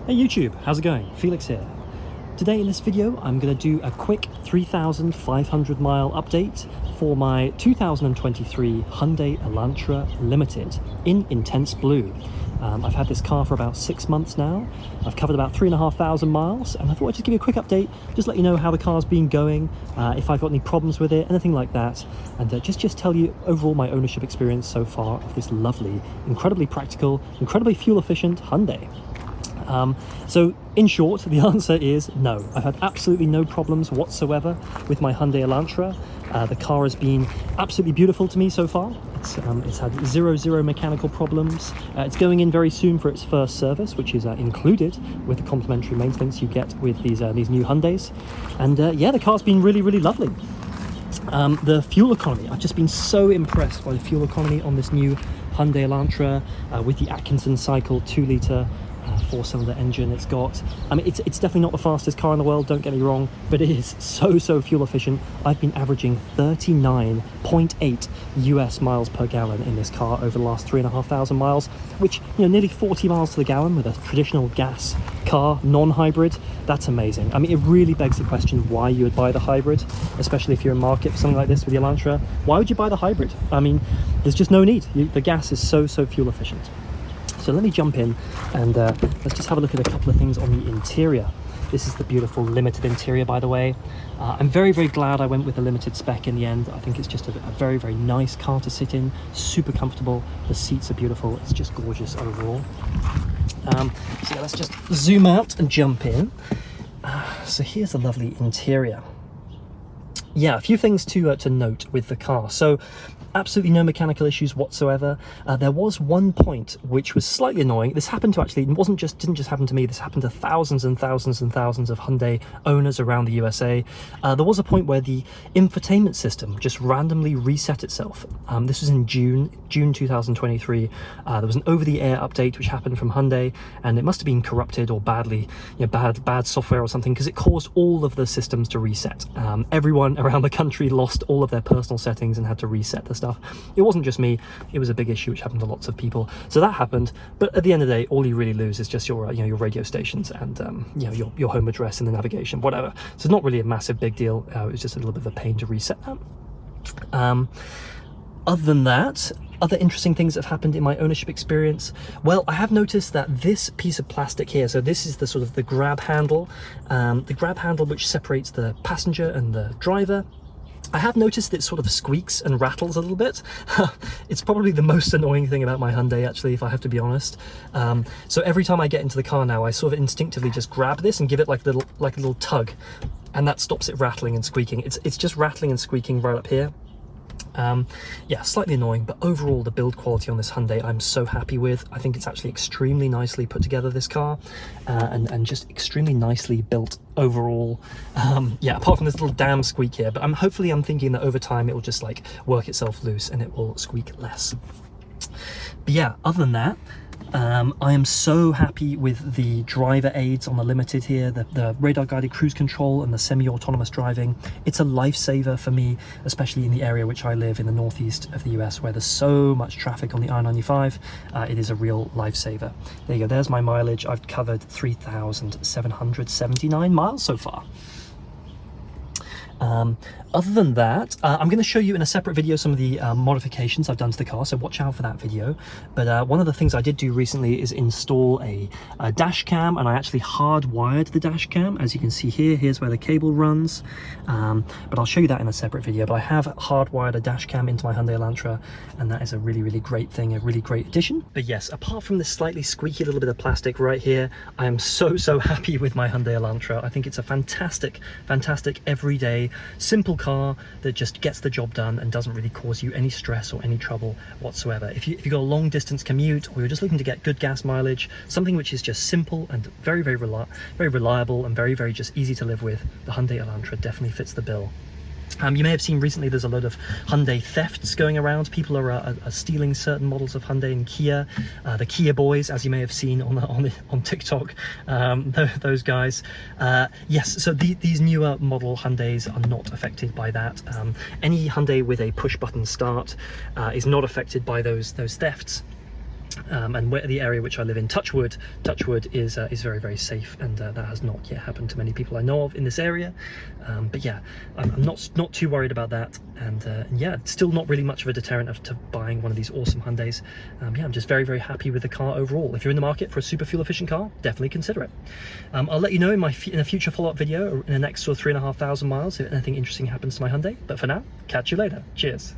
Hey YouTube, how's it going? Felix here. Today in this video I'm going to do a quick 3,500 mile update for my 2023 Hyundai Elantra Limited in intense blue. I've had this car for about 6 months now. I've covered about 3,500 miles, and I thought I'd just give you a quick update, just let you know how the car's been going, if I've got any problems with it, anything like that, and just tell you overall my ownership experience so far of this lovely, incredibly practical, incredibly fuel efficient Hyundai. So in short, the answer is no. I've had absolutely no problems whatsoever with my Hyundai Elantra. The car has been absolutely beautiful to me so far. It's had zero mechanical problems. It's going in very soon for its first service, which is included with the complimentary maintenance you get with these new Hyundais. And yeah, the car's been really lovely. The fuel economy, I've just been so impressed by the fuel economy on this new Hyundai Elantra with the Atkinson cycle 2-litre 4-cylinder engine it's got. I mean, it's definitely not the fastest car in the world, don't get me wrong, but it is so fuel efficient. I've been averaging 39.8 US miles per gallon in this car over the last 3,500 miles, which, you know, nearly 40 miles to the gallon with a traditional gas car, non-hybrid. That's amazing. I mean, it really begs the question why you would buy the hybrid, especially if you're in market for something like this with the Elantra. Why would you buy the hybrid? I mean, there's just no need. The gas is so fuel efficient. So let me jump in and let's just have a look at a couple of things on the interior. This is the beautiful Limited interior, by the way. I'm very glad I went with the Limited spec in the end. I think it's just a very nice car to sit in, super comfortable. The seats are beautiful. It's just gorgeous overall. So yeah, let's just zoom out and jump in. So here's the lovely interior. Yeah, a few things to note with the car. So absolutely no mechanical issues whatsoever. There was one point which was slightly annoying. This happened to actually, it didn't just happen to me, this happened to thousands and thousands of Hyundai owners around the USA. There was a point where the infotainment system just randomly reset itself. This was in June 2023. There was an over-the-air update which happened from Hyundai, and it must have been corrupted or badly, bad software or something, because it caused all of the systems to reset. Everyone around the country lost all of their personal settings and had to reset the stuff. It wasn't just me, it was a big issue which happened to lots of people. So that happened, but at the end of the day, all you really lose is just your your radio stations and your home address and the navigation, whatever. So it's not really a massive big deal. It was just a little bit of a pain to reset that. Other than that, other interesting things that have happened in my ownership experience. Well, I have noticed that this piece of plastic here, so this is the sort of the grab handle which separates the passenger and the driver. I have noticed it sort of squeaks and rattles a little bit. It's probably the most annoying thing about my Hyundai, actually, if I have to be honest. So every time I get into the car now, I sort of instinctively just grab this and give it like a little tug, and that stops it rattling and squeaking. It's just rattling and squeaking right up here. Yeah, slightly annoying, but overall the build quality on this Hyundai I'm so happy with. I think it's actually extremely nicely put together, this car, and just extremely nicely built overall. Yeah, apart from this little damn squeak here, but hopefully I'm thinking that over time it will just like work itself loose and it will squeak less. But yeah, other than that, I am so happy with the driver aids on the Limited here, the radar guided cruise control and the semi-autonomous driving. It's a lifesaver for me, especially in the area which I live in the northeast of the US, where there's so much traffic on the I-95. It is a real lifesaver. There you go, there's my mileage. I've covered 3,779 miles so far. Other than that, I'm going to show you in a separate video some of the modifications I've done to the car, so watch out for that video. But one of the things I did do recently is install a dash cam, and I actually hardwired the dash cam. As you can see here, here's where the cable runs, but I'll show you that in a separate video. But I have hardwired a dash cam into my Hyundai Elantra, and that is a really great thing, a really great addition. But yes, apart from this slightly squeaky little bit of plastic right here, I am so happy with my Hyundai Elantra. I think it's a fantastic everyday simple car that just gets the job done and doesn't really cause you any stress or any trouble whatsoever. If you've got a long distance commute, or you're just looking to get good gas mileage, something which is just simple and very reliable and very just easy to live with, the Hyundai Elantra definitely fits the bill. You may have seen recently there's a load of Hyundai thefts going around. People are stealing certain models of Hyundai and Kia. The Kia boys, as you may have seen on TikTok, those guys. Yes, so these newer model Hyundais are not affected by that. Any Hyundai with a push button start is not affected by those thefts. And where the area which I live in, Touchwood is very, very safe, and that has not yet happened to many people I know of in this area. But yeah, I'm not too worried about that, and yeah, it's still not really much of a deterrent to buying one of these awesome Hyundais. Yeah, I'm just very, very happy with the car overall. If you're in the market for a super fuel efficient car, definitely consider it. I'll let you know in a future follow-up video in the next sort of 3,500 miles if anything interesting happens to my Hyundai. But for now, catch you later. Cheers.